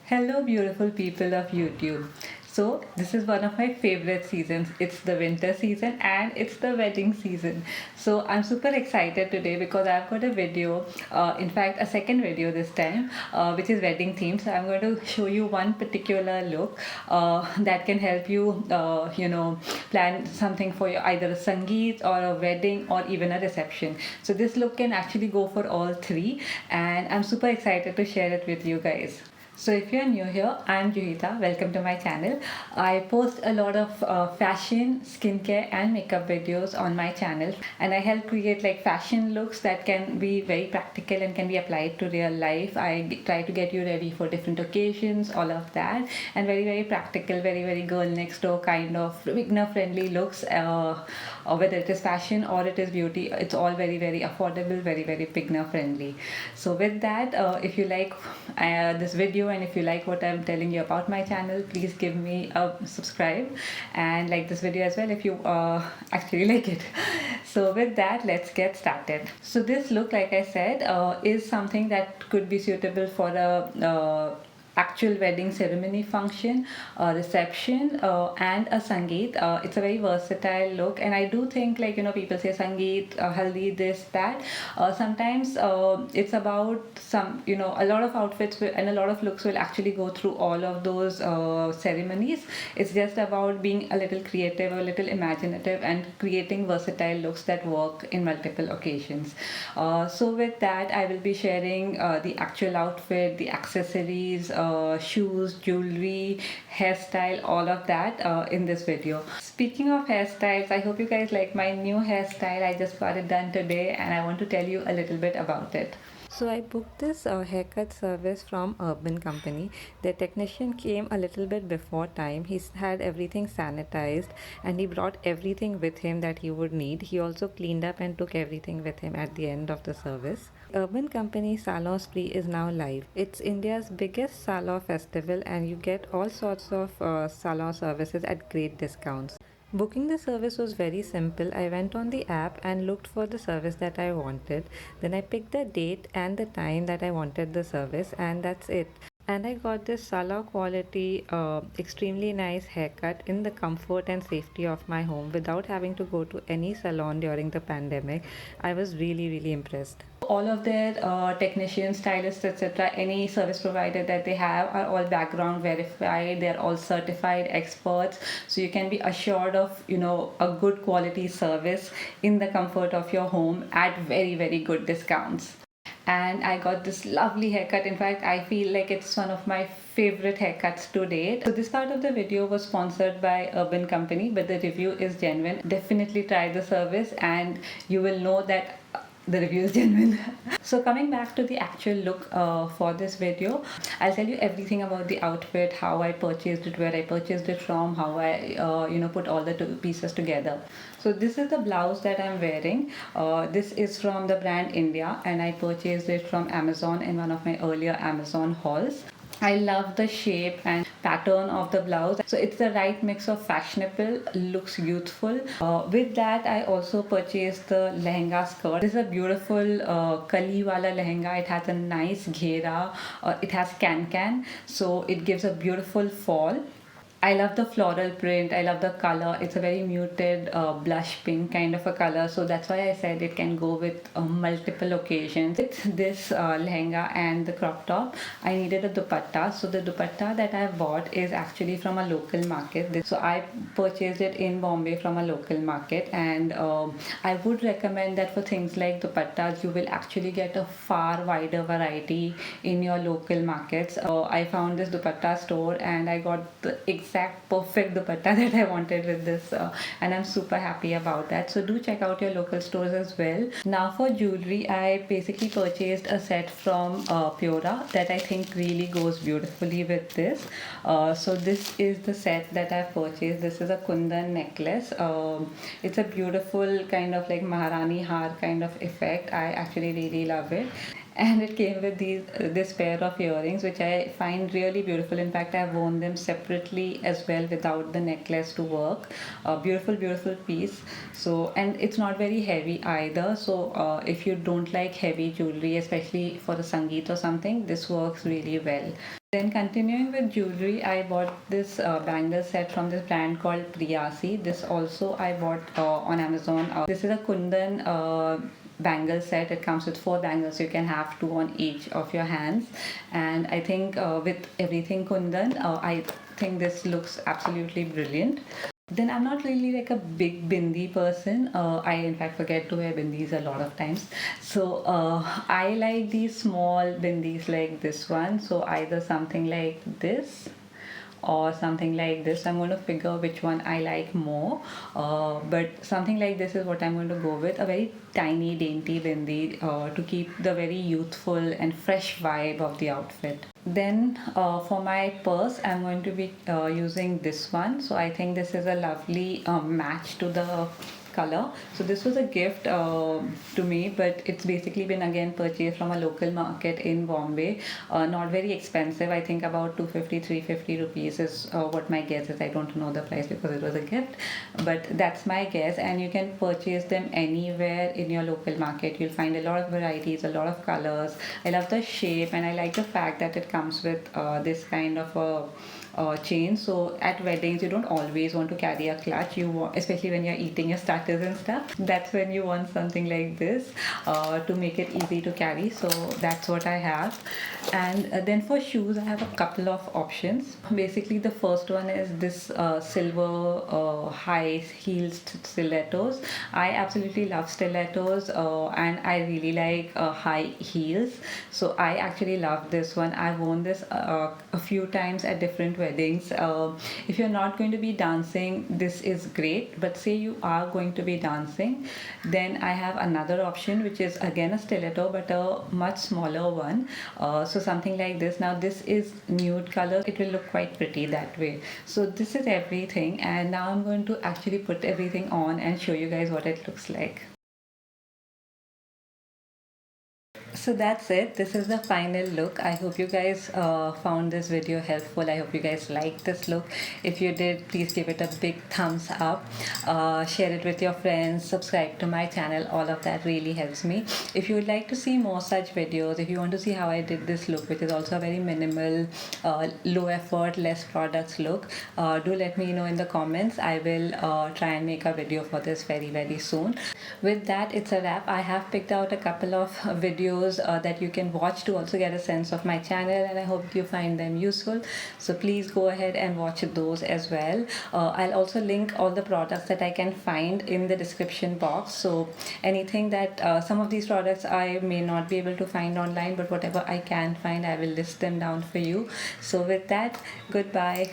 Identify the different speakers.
Speaker 1: Hello, beautiful people of YouTube. So, this is one of my favorite seasons. It's the winter season and it's the wedding season. So, I'm super excited today because I've got a video, in fact, a second video this time, which is wedding themed. So, I'm going to show you one particular look that can help you, plan something for your either a Sangeet or a wedding or even a reception. So, this look can actually go for all three, and I'm super excited to share it with you guys. So if you're new here, I'm Juhita. Welcome to my channel. I post a lot of fashion, skincare and makeup videos on my channel, and I help create like fashion looks that can be very practical and can be applied to real life. I try to get you ready for different occasions, all of that, and very practical, very girl next door kind of beginner friendly looks, or whether it is fashion or it is beauty. It's all very affordable, very beginner friendly. So with that, if you like this video and if you like what I'm telling you about my channel, please give me a subscribe and like this video as well if you actually like it. So with that, let's get started. So this look, like I said, is something that could be suitable for a actual wedding ceremony function, a reception, and a Sangeet. It's a very versatile look, and I do think, like, people say Sangeet, Haldi, this, that. Sometimes it's about a lot of outfits and a lot of looks will actually go through all of those ceremonies. It's just about being a little creative, a little imaginative, and creating versatile looks that work in multiple occasions. So with that, I will be sharing the actual outfit, the accessories, shoes, jewelry, hairstyle, all of that in this video. Speaking of hairstyles, I hope you guys like my new hairstyle. I just got it done today and I want to tell you a little bit about it. So I booked this haircut service from Urban Company. The technician came a little bit before time. He had everything sanitized and he brought everything with him that he would need. He also cleaned up and took everything with him at the end of the service. Urban Company Salon Spree is now live. It's India's biggest salon festival and you get all sorts of salon services at great discounts. Booking the service was very simple. I went on the app and looked for the service that I wanted. Then I picked the date and the time that I wanted the service, and that's it. And I got this Salon quality, extremely nice haircut in the comfort and safety of my home without having to go to any salon during the pandemic. I was really impressed. All of their technicians, stylists, etc., any service provider that they have are all background verified. They're all certified experts, so you can be assured of a good quality service in the comfort of your home at very good discounts. And I got this lovely haircut. In fact, I feel like it's one of my favorite haircuts to date. So this part of the video was sponsored by Urban Company, but the review is genuine. Definitely try the service and you will know that the review is genuine. So coming back to the actual look for this video, I'll tell you everything about the outfit, how I purchased it, where I purchased it from, how I put all the two pieces together. So this is the blouse that I'm wearing. This is from the brand India and I purchased it from Amazon in one of my earlier Amazon hauls. I love the shape and pattern of the blouse. So it's the right mix of fashionable, looks youthful. With that, I also purchased the lehenga skirt. This is a beautiful kali wala lehenga. It has a nice ghera. It has can. So it gives a beautiful fall. I love the floral print. I love the color. It's a very muted blush pink kind of a color. So that's why I said it can go with multiple occasions. With this lehenga and the crop top, I needed a dupatta. So the dupatta that I bought is actually from a local market. So I purchased it in Bombay from a local market. And I would recommend that for things like dupattas, you will actually get a far wider variety in your local markets. I found this dupatta store and I got the exact perfect dupatta that I wanted with this, and I'm super happy about that. So do check out your local stores as well. Now for jewelry, I basically purchased a set from Pura that I think really goes beautifully with this. So this is the set that I purchased. This is a kundan necklace. It's a beautiful kind of like Maharani har kind of effect. I actually really love it. and it came with this pair of earrings, which I find really beautiful. In fact, I've worn them separately as well without the necklace to work. Beautiful, beautiful piece. So, and it's not very heavy either. So if you don't like heavy jewelry, especially for a sangeet or something, this works really well. Then continuing with jewelry, I bought this bangle set from this brand called Priyasi. This also I bought on Amazon. This is a Kundan bangle set. It comes with 4 bangles. You can have 2 on each of your hands. And I think with everything Kundan, I think this looks absolutely brilliant. Then I'm not really like a big bindi person. I in fact forget to wear bindis a lot of times. So I like these small bindis like this one. So either something like this or something like this. I'm going to figure which one I like more. But something like this is what I'm going to go with. A very tiny, dainty bindi to keep the very youthful and fresh vibe of the outfit. Then for my purse, I'm going to be using this one. So I think this is a lovely match to the color. So this was a gift to me, but it's basically been again purchased from a local market in Bombay. Not very expensive. I think about 250, 350 rupees is what my guess is. I don't know the price because it was a gift, but that's my guess. And you can purchase them anywhere in your local market. You'll find a lot of varieties, a lot of colors. I love the shape, and I like the fact that it comes with this kind of a chain. So at weddings, you don't always want to carry a clutch. You want, especially when you're eating your starters and stuff. That's when you want something like this to make it easy to carry. So that's what I have. And then for shoes, I have a couple of options. Basically, the first one is this silver high heeled stilettos. I absolutely love stilettos, and I really like high heels. So I actually love this one. I've worn this a few times at different weddings. If you're not going to be dancing, this is great. But say you are going to be dancing, then I have another option, which is again a stiletto, but a much smaller one. So something like this. Now this is nude color. It will look quite pretty that way. So this is everything, and now I'm going to actually put everything on and show you guys what it looks like. So that's it. This is the final look. I hope you guys found this video helpful. I hope you guys liked this look. If you did, please give it a big thumbs up. Share it with your friends. Subscribe to my channel. All of that really helps me. If you would like to see more such videos, if you want to see how I did this look, which is also a very minimal, low effort, less products look, do let me know in the comments. I will try and make a video for this very, very soon. With that, it's a wrap. I have picked out a couple of videos that you can watch to also get a sense of my channel, and I hope you find them useful. So please go ahead and watch those as well. I'll also link all the products that I can find in the description box. So anything that some of these products I may not be able to find online, but whatever I can find, I will list them down for you. So with that, goodbye.